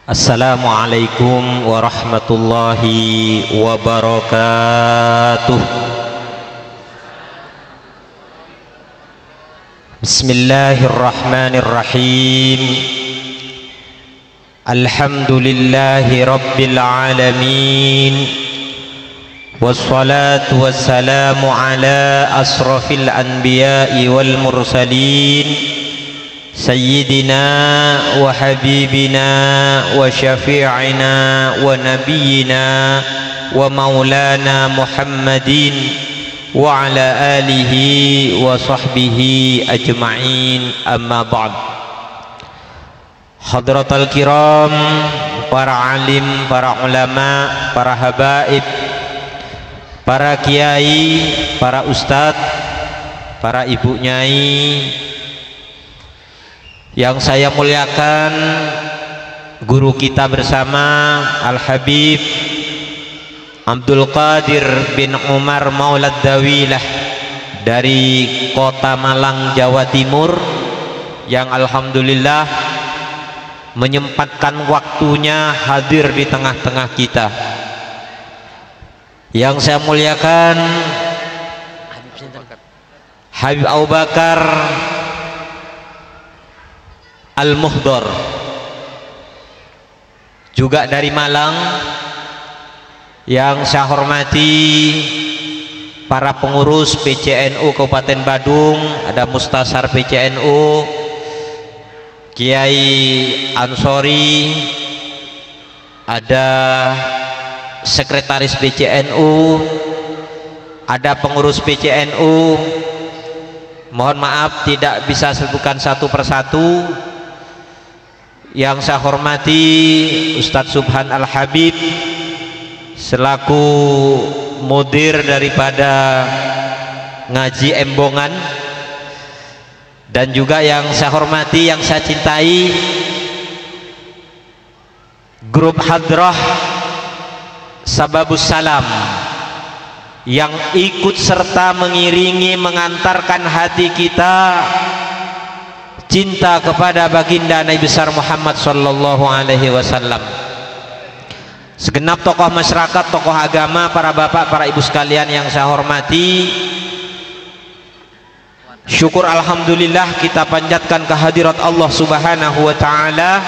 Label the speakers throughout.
Speaker 1: Assalamualaikum warahmatullahi wabarakatuh. Bismillahirrahmanirrahim. Alhamdulillahi rabbil alamin. Wassalatu wassalamu ala asrafil anbiya'i wal mursalin. Sayyidina wa habibina wa syafi'ina wa nabiyina wa maulana Muhammadin wa ala alihi wa sahbihi ajma'in, amma ba'd. Hadratal kiram, para alim, para ulama, para habaib, para kiai, para ustadz, para ibu nyai yang saya muliakan, guru kita bersama Al-Habib Abdul Qadir bin Umar Maulad Dawilah dari kota Malang, Jawa Timur, yang alhamdulillah menyempatkan waktunya hadir di tengah-tengah kita. Yang saya muliakan Habib Abu Bakar Al-Muhdor, juga dari Malang. Yang saya hormati para pengurus PCNU Kabupaten Badung, ada Mustasar PCNU, Kiai Ansori, ada Sekretaris PCNU, ada pengurus PCNU. Mohon maaf tidak bisa sebutkan satu persatu. Yang saya hormati Ustadz Subhan Al-Habib selaku mudir daripada ngaji Embongan, dan juga yang saya hormati, yang saya cintai, grup Hadrah Sababus Salam yang ikut serta mengiringi, mengantarkan hati kita cinta kepada baginda Nabi besar Muhammad sallallahu alaihi wasallam. Segenap tokoh masyarakat, tokoh agama, para bapak, para ibu sekalian yang saya hormati, syukur alhamdulillah kita panjatkan kehadirat Allah Subhanahu wa taala.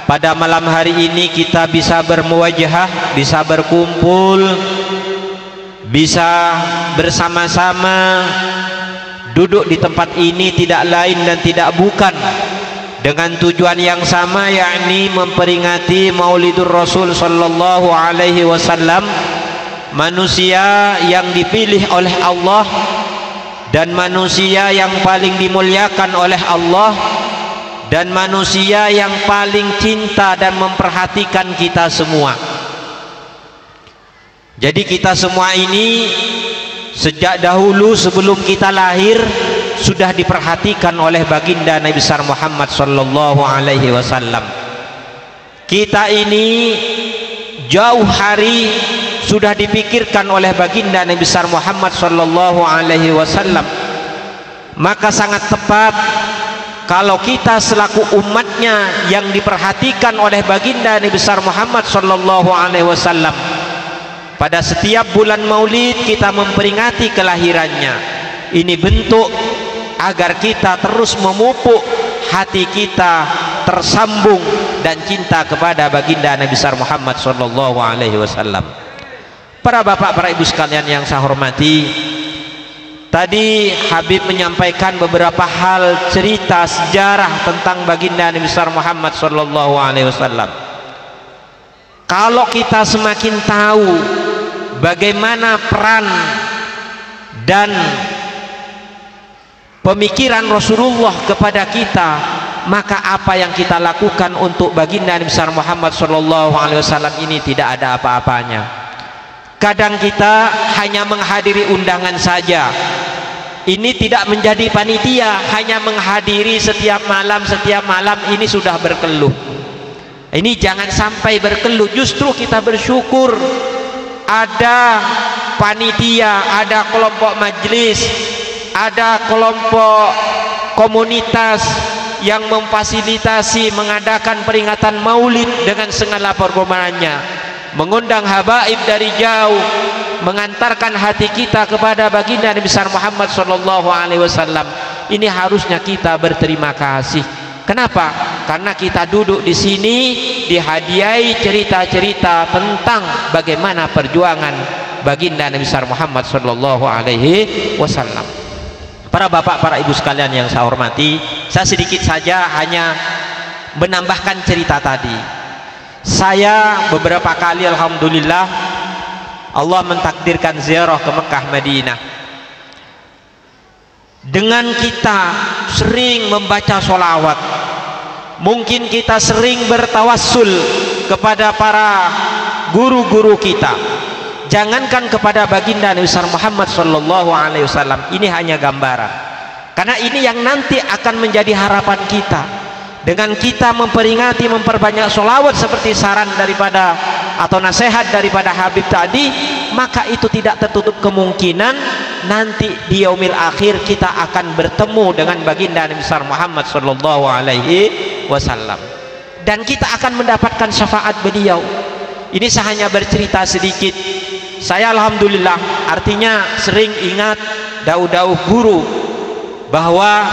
Speaker 1: Pada malam hari ini kita bisa bermuwajahah, bisa berkumpul, bisa bersama-sama duduk di tempat ini, tidak lain dan tidak bukan dengan tujuan yang sama, yakni memperingati Maulidur Rasul sallallahu alaihi wasallam, manusia yang dipilih oleh Allah dan manusia yang paling dimuliakan oleh Allah dan manusia yang paling cinta dan memperhatikan kita semua. Jadi kita semua ini sejak dahulu sebelum kita lahir sudah diperhatikan oleh baginda Nabi besar Muhammad sallallahu alaihi wasallam. Kita ini jauh hari sudah dipikirkan oleh baginda Nabi besar Muhammad sallallahu alaihi wasallam. Maka sangat tepat kalau kita selaku umatnya yang diperhatikan oleh baginda Nabi besar Muhammad sallallahu alaihi wasallam, pada setiap bulan Maulid kita memperingati kelahirannya. Ini bentuk agar kita terus memupuk hati kita tersambung dan cinta kepada baginda Nabi besar Muhammad sallallahu alaihi wasallam. Para bapak, para ibu sekalian yang saya hormati, tadi Habib menyampaikan beberapa hal cerita sejarah tentang baginda Nabi besar Muhammad sallallahu alaihi wasallam. Kalau kita semakin tahu bagaimana peran dan pemikiran Rasulullah kepada kita, maka apa yang kita lakukan untuk baginda Nabi besar Muhammad sallallahu alaihi wasallam ini tidak ada apa-apanya. Kadang kita hanya menghadiri undangan saja. Ini tidak menjadi panitia, hanya menghadiri setiap malam ini sudah berkeluh. Ini jangan sampai berkeluh, justru kita bersyukur ada panitia, ada kelompok majelis, ada kelompok komunitas yang memfasilitasi mengadakan peringatan maulid dengan segala programannya, mengundang habaib dari jauh, mengantarkan hati kita kepada baginda Nabi besar Muhammad sallallahu alaihi wasallam. Ini harusnya kita berterima kasih. Kenapa? Karena kita duduk di sini dihadiahi cerita-cerita tentang bagaimana perjuangan baginda Nabi besar Muhammad sallallahu alaihi wasallam. Para bapak, para ibu sekalian yang saya hormati, saya sedikit saja hanya menambahkan cerita tadi. Saya beberapa kali alhamdulillah Allah mentakdirkan ziarah ke Mekah Madinah. Dengan kita sering membaca sholawat, mungkin kita sering bertawassul kepada para guru-guru kita, jangankan kepada baginda Nabi Muhammad sallallahu alaihi wasallam. Ini hanya gambaran, karena ini yang nanti akan menjadi harapan kita. Dengan kita memperingati, memperbanyak sholawat seperti saran daripada atau nasihat daripada Habib tadi, maka itu tidak tertutup kemungkinan nanti di yaumil akhir kita akan bertemu dengan baginda Nabi Muhammad sallallahu alaihi wasallam, dan kita akan mendapatkan syafaat beliau. Ini saya hanya bercerita sedikit. Saya alhamdulillah artinya sering ingat dauh-dauh guru, bahwa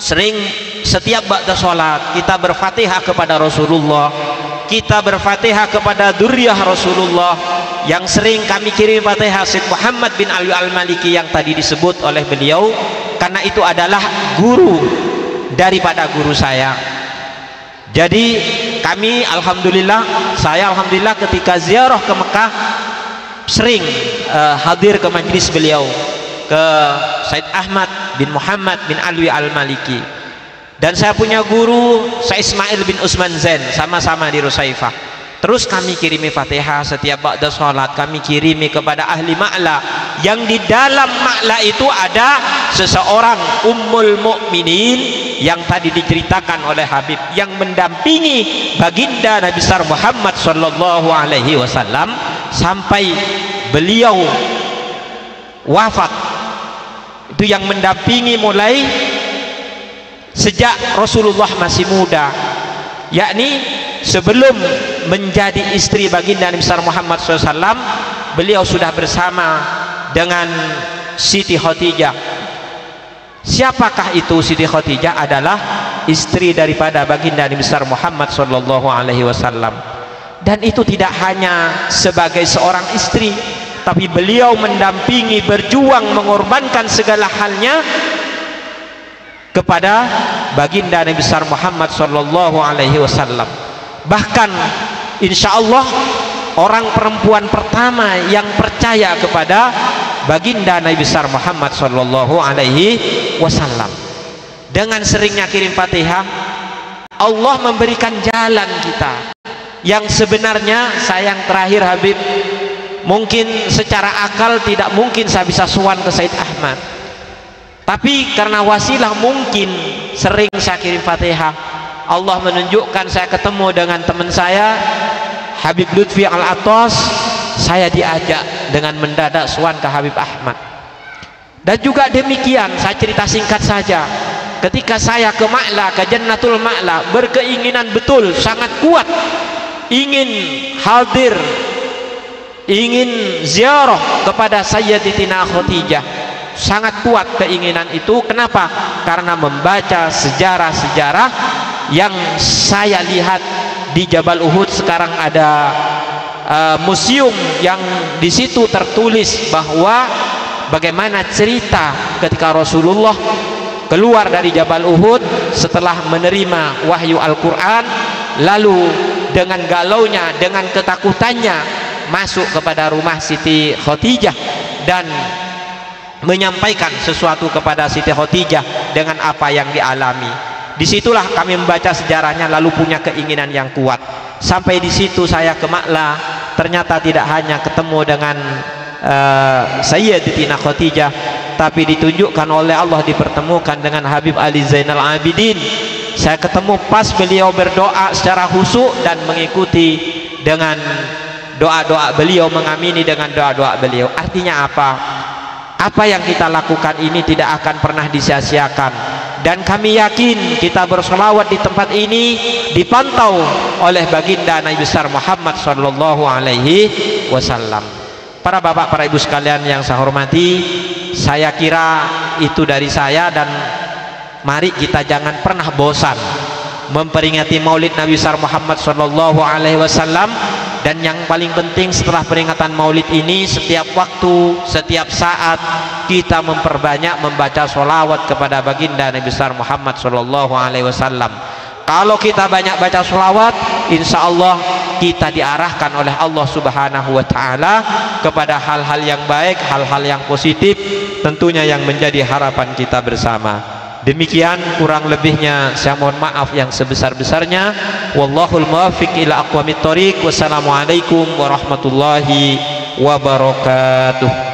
Speaker 1: sering setiap ba'da sholat kita berfatihah kepada Rasulullah, kita berfatihah kepada dzurriyyah Rasulullah. Yang sering kami kirim fatihah Syekh Muhammad bin Ali Al-Maliki yang tadi disebut oleh beliau, karena itu adalah guru daripada guru saya. Jadi kami alhamdulillah, saya alhamdulillah ketika ziarah ke Mekah sering hadir ke majlis beliau, ke Said Ahmad bin Muhammad bin Alwi Al-Maliki. Dan saya punya guru Syekh Ismail bin Usman Zain, sama-sama di Rusaifah. Terus kami kirimi fatihah setiap ba'da sholat, kami kirimi kepada ahli ma'la, yang di dalam ma'la itu ada seseorang Ummul Mukminin yang tadi diceritakan oleh Habib, yang mendampingi baginda Nabi besar Muhammad sallallahu alaihi wasallam sampai beliau wafat. Itu yang mendampingi mulai sejak Rasulullah masih muda, yakni sebelum menjadi istri baginda Nabi besar Muhammad SAW, beliau sudah bersama dengan Siti Khadijah. Siapakah itu Siti Khadijah? Adalah istri daripada baginda Nabi besar Muhammad sallallahu alaihi wasallam. Dan itu tidak hanya sebagai seorang istri, tapi beliau mendampingi, berjuang, mengorbankan segala halnya kepada baginda Nabi besar Muhammad sallallahu alaihi wasallam. Bahkan insyaallah orang perempuan pertama yang percaya kepada baginda Nabi besar Muhammad sallallahu alaihi wasallam. Dengan seringnya kirim Fatihah, Allah memberikan jalan kita yang sebenarnya, sayang terakhir Habib, mungkin secara akal tidak mungkin saya bisa sowan ke Said Ahmad, tapi karena wasilah mungkin sering saya kirim Fatihah, Allah menunjukkan saya ketemu dengan teman saya Habib Lutfi Al-Atas. Saya diajak dengan mendadak sowan ke Habib Ahmad. Dan juga demikian, saya cerita singkat saja, ketika saya ke Ma'la, ke Jannatul Ma'la, berkeinginan betul, sangat kuat ingin hadir, ingin ziarah kepada Sayyidatina Khadijah. Sangat kuat keinginan itu. Kenapa? Karena membaca sejarah-sejarah yang saya lihat di Jabal Uhud. Sekarang ada museum yang di situ tertulis bahwa bagaimana cerita ketika Rasulullah keluar dari Jabal Uhud setelah menerima wahyu Al-Quran, lalu dengan galaunya, dengan ketakutannya masuk kepada rumah Siti Khadijah dan menyampaikan sesuatu kepada Siti Khadijah dengan apa yang dialami. Disitulah kami membaca sejarahnya, lalu punya keinginan yang kuat. Sampai di situ saya ke Ma'la, ternyata tidak hanya ketemu dengan Sayyidatina Khadijah, tapi ditunjukkan oleh Allah, dipertemukan dengan Habib Ali Zainal Abidin. Saya ketemu pas beliau berdoa secara khusyuk dan mengikuti dengan doa-doa beliau, mengamini dengan doa-doa beliau. Artinya apa? Apa yang kita lakukan ini tidak akan pernah disia-siakan. dan kami yakin kita bersolawat di tempat ini dipantau oleh baginda Nabi besar Muhammad sallallahu alaihi wasallam. Para bapak, para ibu sekalian yang saya hormati, saya kira itu dari saya, dan mari kita jangan pernah bosan memperingati Maulid Nabi besar Muhammad sallallahu alaihi wasallam. Dan yang paling penting setelah peringatan Maulid ini, setiap waktu, setiap saat kita memperbanyak membaca sholawat kepada baginda Nabi besar Muhammad sallallahu alaihi wasallam. Kalau kita banyak baca sholawat, insya Allah kita diarahkan oleh Allah subhanahu wa ta'ala kepada hal-hal yang baik, hal-hal yang positif, tentunya yang menjadi harapan kita bersama. Demikian kurang lebihnya saya mohon maaf yang sebesar-besarnya. Wallahul muwaffiq ila aqwamit thoriq. Wassalamualaikum warahmatullahi wabarakatuh.